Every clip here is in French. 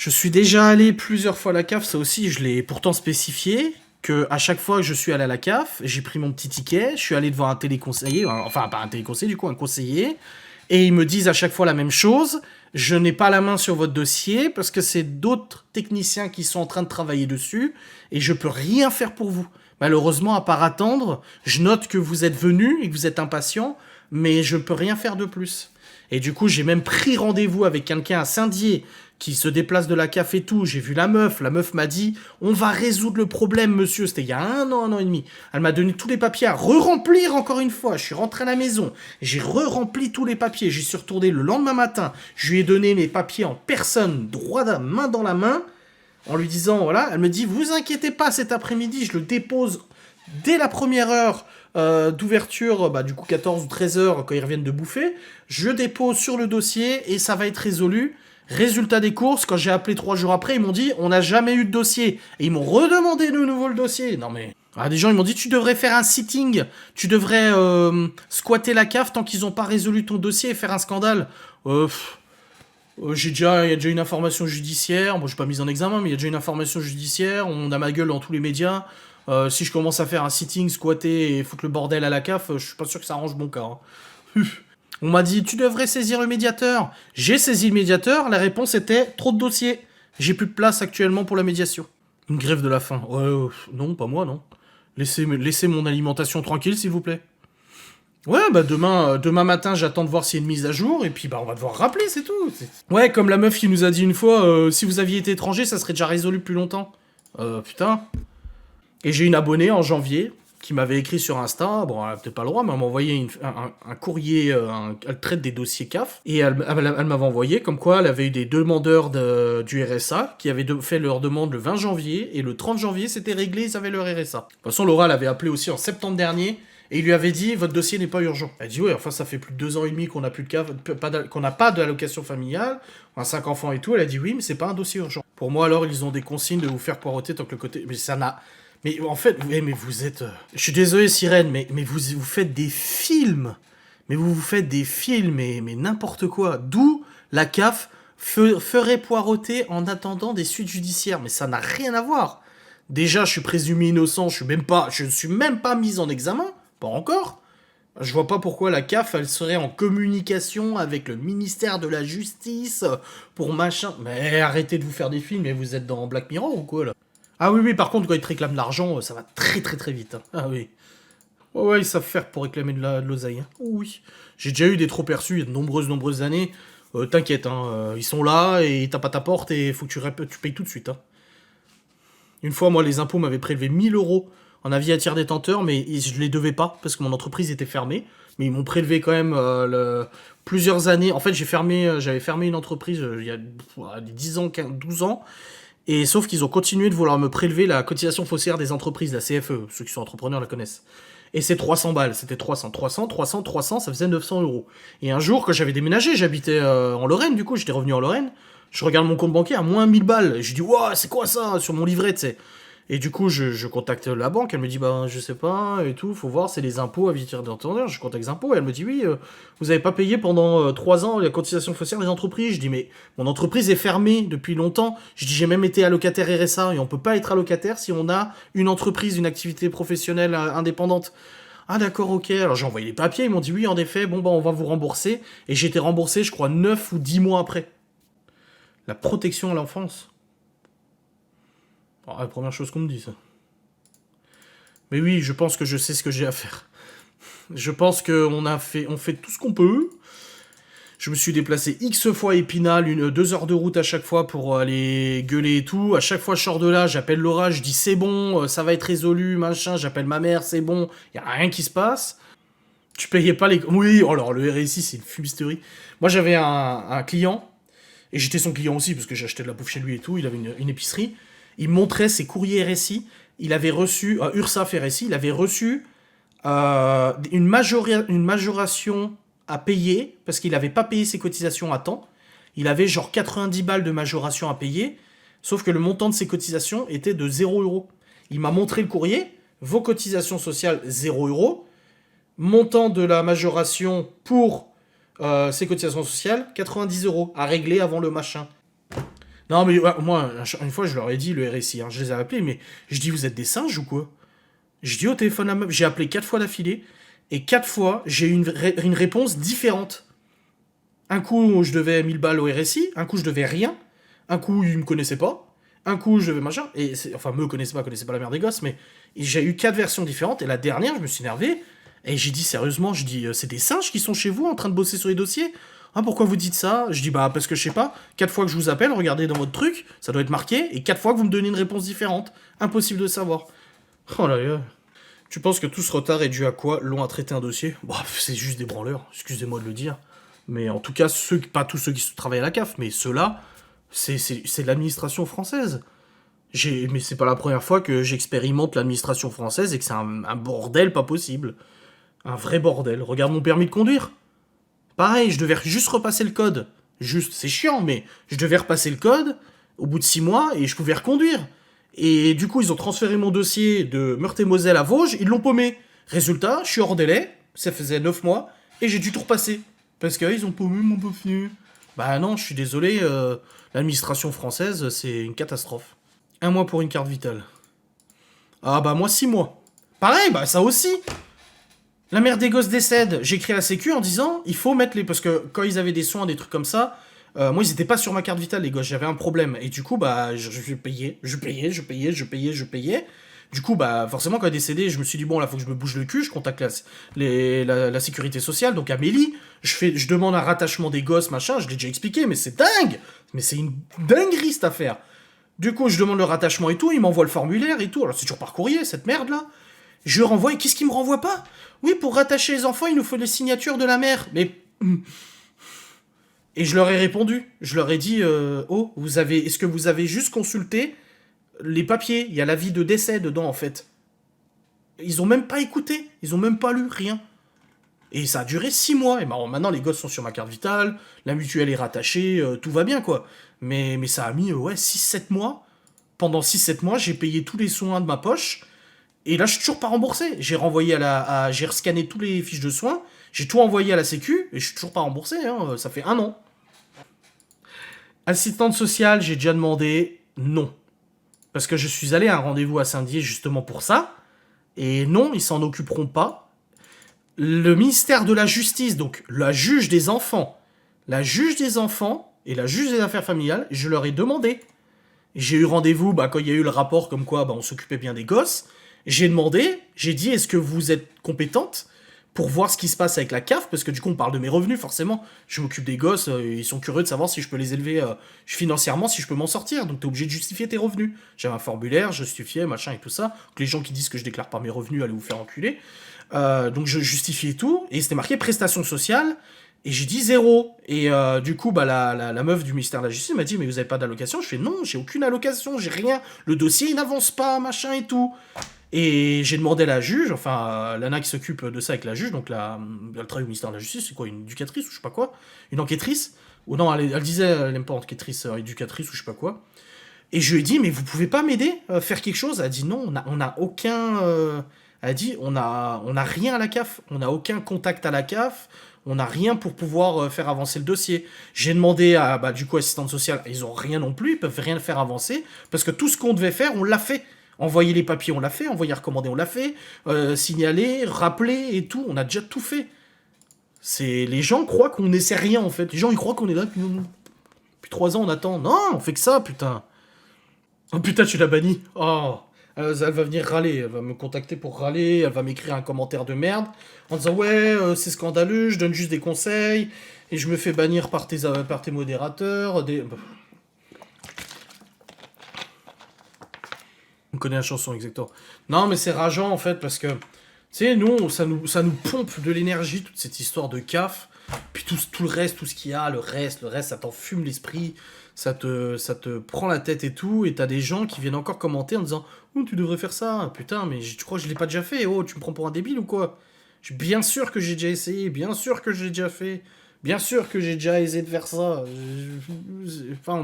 Je suis déjà allé plusieurs fois à la CAF, ça aussi, je l'ai pourtant spécifié, que à chaque fois que je suis allé à la CAF, j'ai pris mon petit ticket, je suis allé devant un téléconseiller, enfin pas un téléconseiller du coup, un conseiller, et ils me disent à chaque fois la même chose, je n'ai pas la main sur votre dossier parce que c'est d'autres techniciens qui sont en train de travailler dessus, et je peux rien faire pour vous. Malheureusement, à part attendre, je note que vous êtes venu et que vous êtes impatient, mais je peux rien faire de plus. Et du coup, j'ai même pris rendez-vous avec quelqu'un à Saint-Dié qui se déplace de la CAF et tout. J'ai vu la meuf m'a dit on va résoudre le problème, monsieur. C'était il y a un an et demi. Elle m'a donné tous les papiers à re-remplir encore une fois. Je suis rentré à la maison, j'ai re-rempli tous les papiers. J'y suis retourné le lendemain matin. Je lui ai donné mes papiers en personne, droit de main dans la main, en lui disant voilà. Elle me dit vous inquiétez pas, cet après-midi, je le dépose dès la première heure d'ouverture, du coup 14 ou 13 heures quand ils reviennent de bouffer, je dépose sur le dossier et ça va être résolu. Résultat des courses, quand j'ai appelé 3 jours après, ils m'ont dit on n'a jamais eu de dossier. Et ils m'ont redemandé de nouveau le dossier. Non mais... Ah, des gens ils m'ont dit tu devrais faire un sitting, tu devrais squatter la CAF tant qu'ils n'ont pas résolu ton dossier et faire un scandale. Il y a déjà une information judiciaire, bon je suis pas mise en examen, mais il y a déjà une information judiciaire, on a ma gueule dans tous les médias. Si je commence à faire un sitting, squatter et foutre le bordel à la CAF, je suis pas sûr que ça arrange mon cas. Hein. On m'a dit tu devrais saisir le médiateur. J'ai saisi le médiateur, la réponse était trop de dossiers. J'ai plus de place actuellement pour la médiation. Une grève de la faim. Non, pas moi, non. Laissez mon alimentation tranquille, s'il vous plaît. Ouais, demain matin, j'attends de voir s'il y a une mise à jour, et puis on va devoir rappeler, c'est tout. Ouais, comme la meuf qui nous a dit une fois, si vous aviez été étranger, ça serait déjà résolu depuis longtemps. Putain. Et j'ai une abonnée en janvier qui m'avait écrit sur Insta, bon, elle a peut-être pas le droit, mais elle m'a envoyé un courrier, elle traite des dossiers CAF, et elle m'avait envoyé comme quoi elle avait eu des demandeurs du RSA qui avaient fait leur demande le 20 janvier, et le 30 janvier, c'était réglé, ils avaient leur RSA. De toute façon, Laura l'avait appelé aussi en septembre dernier, et il lui avait dit votre dossier n'est pas urgent. Elle dit ouais, enfin ça fait plus de 2 ans et demi qu'on n'a plus de CAF, qu'on n'a pas d'allocation familiale, on a 5 enfants et tout. Elle a dit oui, mais c'est pas un dossier urgent. Pour moi alors ils ont des consignes de vous faire poireauter tant que le côté, mais ça n'a, mais en fait, mais vous êtes, je suis désolé Sirène, mais vous faites des films, mais vous faites des films, mais n'importe quoi. D'où la CAF ferait poireauter en attendant des suites judiciaires, mais ça n'a rien à voir. Déjà, je suis présumé innocent, je ne suis même pas mis en examen. Pas encore. Je vois pas pourquoi la CAF, elle serait en communication avec le ministère de la Justice pour machin. Mais arrêtez de vous faire des films, et vous êtes dans Black Mirror ou quoi, là? Ah oui, par contre, quand ils te réclament de l'argent, ça va très très très vite. Hein. Ah oui. Ouais, ils savent faire pour réclamer de l'oseille. Hein. Oui. J'ai déjà eu des trop perçus il y a de nombreuses années. T'inquiète, hein, ils sont là, et ils tapent à ta porte, et faut que tu payes tout de suite. Hein. Une fois, moi, les impôts m'avaient prélevé 1000 euros en avis à tiers détenteur, mais je les devais pas parce que mon entreprise était fermée. Mais ils m'ont prélevé quand même plusieurs années. En fait, j'avais fermé une entreprise il y a 10 ans, 12 ans. Et sauf qu'ils ont continué de vouloir me prélever la cotisation foncière des entreprises, la CFE. Ceux qui sont entrepreneurs la connaissent. Et c'est 300 balles. C'était 300, ça faisait 900 euros. Et un jour, quand j'avais déménagé, j'habitais en Lorraine, du coup, j'étais revenu en Lorraine. Je regarde mon compte bancaire à moins 1000 balles. Et je dis, ouah, c'est quoi ça sur mon livret, tu sais. Et du coup, je contacte la banque, elle me dit, je sais pas, et tout, faut voir, c'est les impôts à vitir d'entendeur. Je contacte les impôts, et elle me dit, oui, vous avez pas payé pendant 3 ans la cotisation foncière des entreprises. Je dis, mais mon entreprise est fermée depuis longtemps. Je dis, j'ai même été allocataire RSA, et on peut pas être allocataire si on a une entreprise, une activité professionnelle indépendante. Ah d'accord, ok, alors j'ai envoyé les papiers, ils m'ont dit, oui, en effet, on va vous rembourser. Et j'ai été remboursé, je crois, 9 ou 10 mois après. La protection à l'enfance. La première chose qu'on me dit, ça. Mais oui, je pense que je sais ce que j'ai à faire. Je pense qu'on fait tout ce qu'on peut. Je me suis déplacé X fois à Épinal, 2 heures de route à chaque fois pour aller gueuler et tout. À chaque fois, je sors de là, j'appelle Laura, je dis c'est bon, ça va être résolu, machin. J'appelle ma mère, c'est bon, y a rien qui se passe. Tu payais pas les... Oui, alors le RSI, c'est une fumisterie. Moi, j'avais un client, et j'étais son client aussi, parce que j'achetais de la bouffe chez lui et tout, il avait une épicerie. Il montrait ses courriers RSI. Il avait reçu, URSAF RSI, il avait reçu une majoration à payer, parce qu'il n'avait pas payé ses cotisations à temps. Il avait genre 90 balles de majoration à payer, sauf que le montant de ses cotisations était de 0 euros. Il m'a montré le courrier, vos cotisations sociales 0 euros, montant de la majoration pour ses cotisations sociales 90 euros, à régler avant le machin. Non, mais ouais, moi, une fois, je leur ai dit, le RSI, hein, je les ai appelés, mais je dis, vous êtes des singes ou quoi? Je dis au téléphone la meuf, j'ai appelé 4 fois d'affilée, et 4 fois, j'ai eu une réponse différente. Un coup, je devais 1000 balles au RSI, un coup, je devais rien, un coup, ils me connaissaient pas, un coup, je devais machin, enfin, me connaissaient pas la mère des gosses, mais j'ai eu 4 versions différentes, et la dernière, je me suis énervé, et j'ai dit sérieusement, je dis, c'est des singes qui sont chez vous en train de bosser sur les dossiers? Ah, pourquoi vous dites ça? Je dis, bah, parce que je sais pas, 4 fois que je vous appelle, regardez dans votre truc, ça doit être marqué, et 4 fois que vous me donnez une réponse différente. Impossible de savoir. Oh là là. Tu penses que tout ce retard est dû à quoi? Long à traiter un dossier? Bah, c'est juste des branleurs, excusez-moi de le dire. Mais en tout cas, pas tous ceux qui travaillent à la CAF, mais ceux-là, c'est l'administration française. Mais c'est pas la première fois que j'expérimente l'administration française et que c'est un bordel pas possible. Un vrai bordel. Regarde mon permis de conduire. Pareil, je devais juste repasser le code. Juste, c'est chiant, mais je devais repasser le code au bout de 6 mois et je pouvais reconduire. Et du coup, ils ont transféré mon dossier de Meurthe-et-Moselle à Vosges, ils l'ont paumé. Résultat, je suis hors délai, ça faisait 9 mois, et j'ai dû tout repasser. Parce qu'ils ont paumé mon dossier. Bah non, je suis désolé, l'administration française, c'est une catastrophe. 1 mois pour une carte vitale. Ah bah moi 6 mois. Pareil, bah ça aussi. La mère des gosses décède. J'écris à la sécu en disant, il faut mettre les... Parce que quand ils avaient des soins, des trucs comme ça, moi, ils étaient pas sur ma carte vitale, les gosses. J'avais un problème. Et du coup, bah, je payais. Du coup, bah, forcément, quand elle est décédée, je me suis dit, bon, là, faut que je me bouge le cul. Je contacte la sécurité sociale, donc Amélie. Je demande un rattachement des gosses, machin. Je l'ai déjà expliqué, mais c'est dingue. Mais c'est une dinguerie, cette affaire. Du coup, je demande le rattachement et tout. Il m'envoie le formulaire et tout. Alors, c'est toujours par courrier, cette merde-là. Je renvoie, et qu'est-ce qu'il me renvoie pas? Oui, pour rattacher les enfants, il nous faut les signatures de la mère. Mais... Et je leur ai répondu. Je leur ai dit, oh, est-ce que vous avez juste consulté les papiers? Il y a l'avis de décès dedans, en fait. Ils ont même pas écouté. Ils ont même pas lu, rien. Et ça a duré 6 mois. Et ben, maintenant, les gosses sont sur ma carte vitale. La mutuelle est rattachée. Tout va bien, quoi. Mais ça a mis, ouais, 6-7 mois. Pendant 6-7 mois, j'ai payé tous les soins de ma poche. Et là, je suis toujours pas remboursé. J'ai renvoyé j'ai rescanné tous les fiches de soins. J'ai tout envoyé à la sécu. Et je suis toujours pas remboursé, hein. Ça fait 1 an. Assistante sociale, j'ai déjà demandé non. Parce que je suis allé à un rendez-vous à Saint-Dié justement pour ça. Et non, ils s'en occuperont pas. Le ministère de la Justice, donc la juge des enfants et la juge des affaires familiales, je leur ai demandé. J'ai eu rendez-vous quand il y a eu le rapport comme quoi on s'occupait bien des gosses. J'ai demandé, j'ai dit est-ce que vous êtes compétente pour voir ce qui se passe avec la CAF, parce que du coup on parle de mes revenus forcément. Je m'occupe des gosses, ils sont curieux de savoir si je peux les élever financièrement, si je peux m'en sortir. Donc t'es obligé de justifier tes revenus. J'avais un formulaire, je justifiais, machin et tout ça. Donc les gens qui disent que je déclare pas mes revenus, allez vous faire enculer. Donc je justifiais tout, et c'était marqué prestations sociales, et j'ai dit zéro. Et du coup, la meuf du ministère de la Justice m'a dit, mais vous avez pas d'allocation? Je fais non, j'ai aucune allocation, j'ai rien. Le dossier, il n'avance pas, machin et tout. Et j'ai demandé à la juge, enfin, Lana qui s'occupe de ça avec la juge, donc elle travaille au ministère de la Justice, c'est quoi, une éducatrice ou je sais pas quoi? Une enquêtrice? Ou non, elle disait, elle aime pas enquêtrice, éducatrice ou je sais pas quoi. Et je lui ai dit, mais vous pouvez pas m'aider, faire quelque chose? Elle a dit non, on a aucun. Elle a dit, on a rien à la CAF, on n'a aucun contact à la CAF, on n'a rien pour pouvoir faire avancer le dossier. J'ai demandé à, du coup, assistante sociale, ils ont rien non plus, ils peuvent rien faire avancer, parce que tout ce qu'on devait faire, on l'a fait. Envoyer les papiers, on l'a fait, envoyer recommander, on l'a fait, signaler, rappeler et tout, on a déjà tout fait. Les gens croient qu'on n'essaie rien en fait. Les gens ils croient qu'on est là depuis 3 ans on attend. Non, on fait que ça, putain. Oh putain, tu l'as banni. Oh. Elle va venir râler, elle va me contacter pour râler, elle va m'écrire un commentaire de merde en disant ouais, c'est scandaleux, je donne juste des conseils et je me fais bannir par tes modérateurs. On connaît la chanson exactement. Non, mais c'est rageant en fait parce que tu sais, nous, ça nous pompe de l'énergie toute cette histoire de CAF. Puis tout le reste, tout ce qu'il y a, le reste, ça t'enfume l'esprit, ça te prend la tête et tout, et t'as des gens qui viennent encore commenter en disant oh, tu devrais faire ça, putain, mais tu crois que je l'ai pas déjà fait? Oh, tu me prends pour un débile ou quoi? Bien sûr que j'ai déjà essayé, bien sûr que j'ai déjà fait, bien sûr que j'ai déjà essayé de faire ça. Enfin,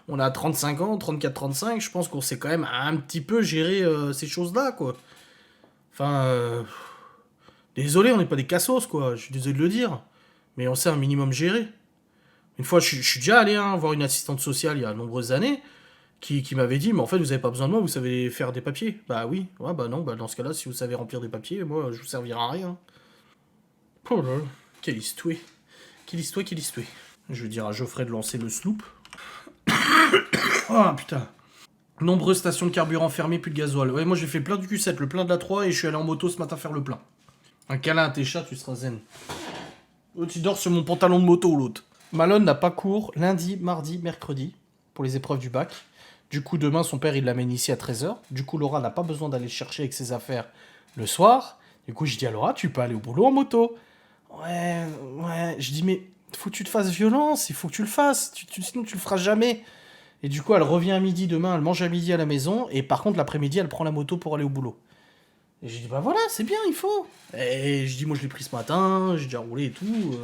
on a 35 ans, 34-35, je pense qu'on sait quand même un petit peu gérer ces choses-là, quoi. Enfin, désolé, on n'est pas des cassos, quoi, je suis désolé de le dire, mais on sait un minimum gérer. Une fois, je suis déjà allé voir une assistante sociale il y a de nombreuses années qui m'avait dit, mais en fait, vous avez pas besoin de moi, vous savez faire des papiers. Bah oui, ouais, bah non, bah dans ce cas-là, si vous savez remplir des papiers, moi, je vous servirai à rien. Oh là là, quelle histoire. Quelle histoire, quelle histoire. Je vais dire à Geoffrey de lancer le sloop. Ah putain. Nombreuses stations de carburant fermées, plus de gasoil. Ouais, moi j'ai fait plein du Q7, le plein de la 3, et je suis allé en moto ce matin faire le plein. Un câlin à tes chats, tu seras zen. Oh, tu dors sur mon pantalon de moto, l'autre. Malone n'a pas cours lundi, mardi, mercredi pour les épreuves du bac. Du coup, demain, son père, il l'amène ici à 13h. Du coup, Laura n'a pas besoin d'aller chercher avec ses affaires le soir. Du coup, je dis à Laura, tu peux aller au boulot en moto. Ouais, ouais. Je dis, mais faut que tu te fasses violence, il faut que tu le fasses. Sinon, tu le feras jamais. Et du coup, elle revient à midi demain, elle mange à midi à la maison. Et par contre, l'après-midi, elle prend la moto pour aller au boulot. Et je dis, bah voilà, c'est bien, il faut. Et je dis, moi, je l'ai pris ce matin, j'ai déjà roulé et tout.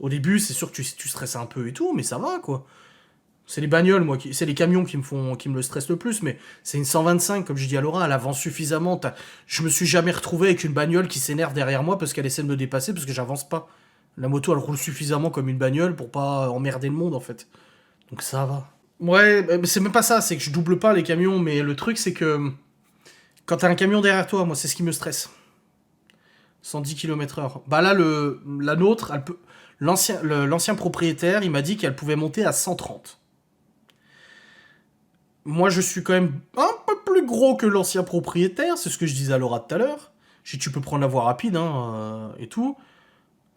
Au début, c'est sûr que tu stresses un peu et tout, mais ça va, quoi. C'est les bagnoles, moi, c'est les camions qui me le stressent le plus, mais c'est une 125, comme je dis à Laura, elle avance suffisamment. Je me suis jamais retrouvé avec une bagnole qui s'énerve derrière moi parce qu'elle essaie de me dépasser parce que j'avance pas. La moto, elle roule suffisamment comme une bagnole pour pas emmerder le monde, en fait. Donc ça va. Ouais, mais c'est même pas ça, c'est que je double pas les camions, mais le truc, c'est que quand t'as un camion derrière toi, moi, c'est ce qui me stresse. 110 km/h. Bah là, la nôtre, elle peut. L'ancien propriétaire, il m'a dit qu'elle pouvait monter à 130. Moi, je suis quand même un peu plus gros que l'ancien propriétaire, c'est ce que je disais à Laura tout à l'heure. J'ai dit, tu peux prendre la voie rapide, et tout.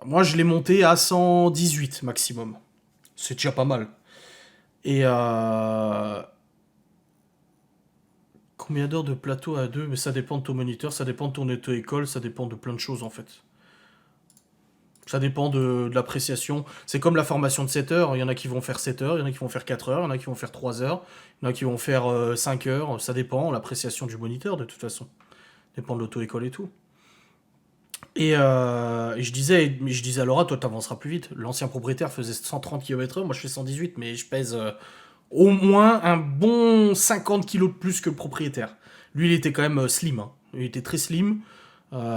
Moi, je l'ai monté à 118 maximum. C'est déjà pas mal. Et combien d'heures de plateau à deux? Mais ça dépend de ton moniteur, ça dépend de ton auto-école, ça dépend de plein de choses en fait. Ça dépend de l'appréciation. C'est comme la formation de 7 heures. Il y en a qui vont faire 7 heures, il y en a qui vont faire 4 heures, il y en a qui vont faire 3 heures, il y en a qui vont faire 5 heures. Ça dépend, l'appréciation du moniteur de toute façon. Ça dépend de l'auto-école et tout. Et je disais à Laura, toi t'avanceras plus vite. L'ancien propriétaire faisait 130 km/h, moi je fais 118, mais je pèse au moins un bon 50 kilos de plus que le propriétaire. Lui il était quand même slim, hein. Il était très slim.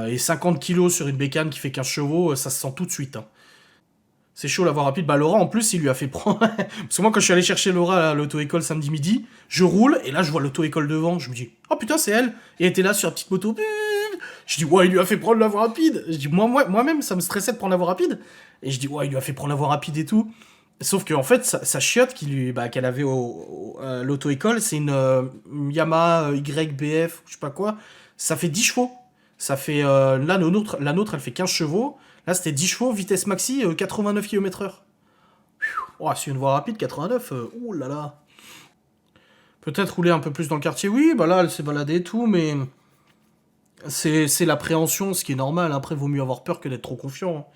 Et 50 kilos sur une bécane qui fait 15 chevaux, ça se sent tout de suite, hein. C'est chaud la voie rapide. Bah Laura en plus il lui a fait prendre. Parce que moi quand je suis allé chercher Laura à l'auto-école samedi midi, je roule et là je vois l'auto-école devant. Je me dis, oh putain c'est elle. Et elle était là sur la petite moto. Je dis, ouais il lui a fait prendre la voie rapide. Je dis, moi-même ça me stressait de prendre la voie rapide. Et je dis, ouais il lui a fait prendre la voie rapide et tout. Sauf qu'en fait sa chiotte qu'elle avait à l'auto-école, c'est une Yamaha YBF, je sais pas quoi. Ça fait 10 chevaux. Ça fait. Là, la nôtre, elle fait 15 chevaux. Là, c'était 10 chevaux, vitesse maxi, 89 km/h. Oh, c'est une voie rapide, 89. Ouh là là. Peut-être rouler un peu plus dans le quartier, oui, bah là, elle s'est baladée et tout, mais. C'est l'appréhension, ce qui est normal. Après, vaut mieux avoir peur que d'être trop confiant.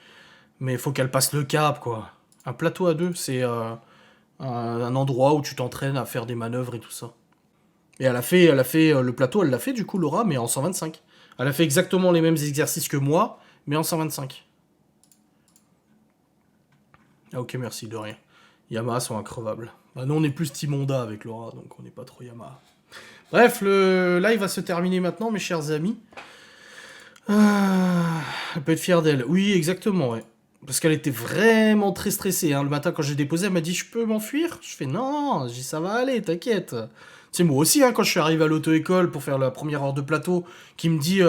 Mais il faut qu'elle passe le cap, quoi. Un plateau à deux, c'est un endroit où tu t'entraînes à faire des manœuvres et tout ça. Et elle a fait le plateau, elle l'a fait du coup, Laura, mais en 125. Elle a fait exactement les mêmes exercices que moi, mais en 125. Ah ok, merci, de rien. Yamaha sont increvables. Bah, nous, on est plus Team Honda avec Laura, donc on n'est pas trop Yamaha. Bref, le live va se terminer maintenant, mes chers amis. Elle peut être fière d'elle. Oui, exactement, ouais. Parce qu'elle était vraiment très stressée, hein. Le matin, quand j'ai déposé, elle m'a dit, je peux m'enfuir? Je fais, non, je dis, ça va aller, t'inquiète. Tu sais, moi aussi, hein, quand je suis arrivé à l'auto-école pour faire la première heure de plateau, qui me dit,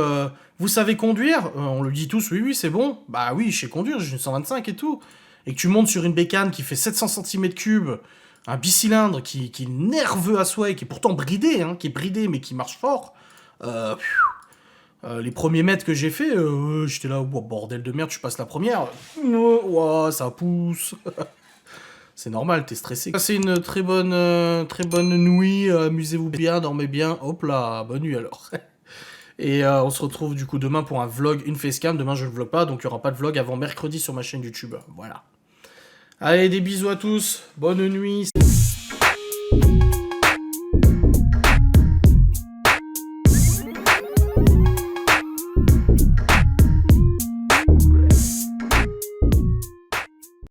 vous savez conduire? On le dit tous, oui, oui, c'est bon. Bah oui, je sais conduire, j'ai une 125 et tout. Et que tu montes sur une bécane qui fait 700 cm3, un bicylindre qui est nerveux à souhait, qui est pourtant bridé, hein, qui est bridé, mais qui marche fort. Les premiers mètres que j'ai fait, j'étais là, oh, bordel de merde, je passe la première. Oh, ça pousse. C'est normal, t'es stressé. C'est une très bonne nuit. Amusez-vous bien, dormez bien. Hop là, bonne nuit alors. Et on se retrouve du coup demain pour un vlog, une facecam. Demain je ne vlog pas, donc il n'y aura pas de vlog avant mercredi sur ma chaîne YouTube. Voilà. Allez, des bisous à tous. Bonne nuit.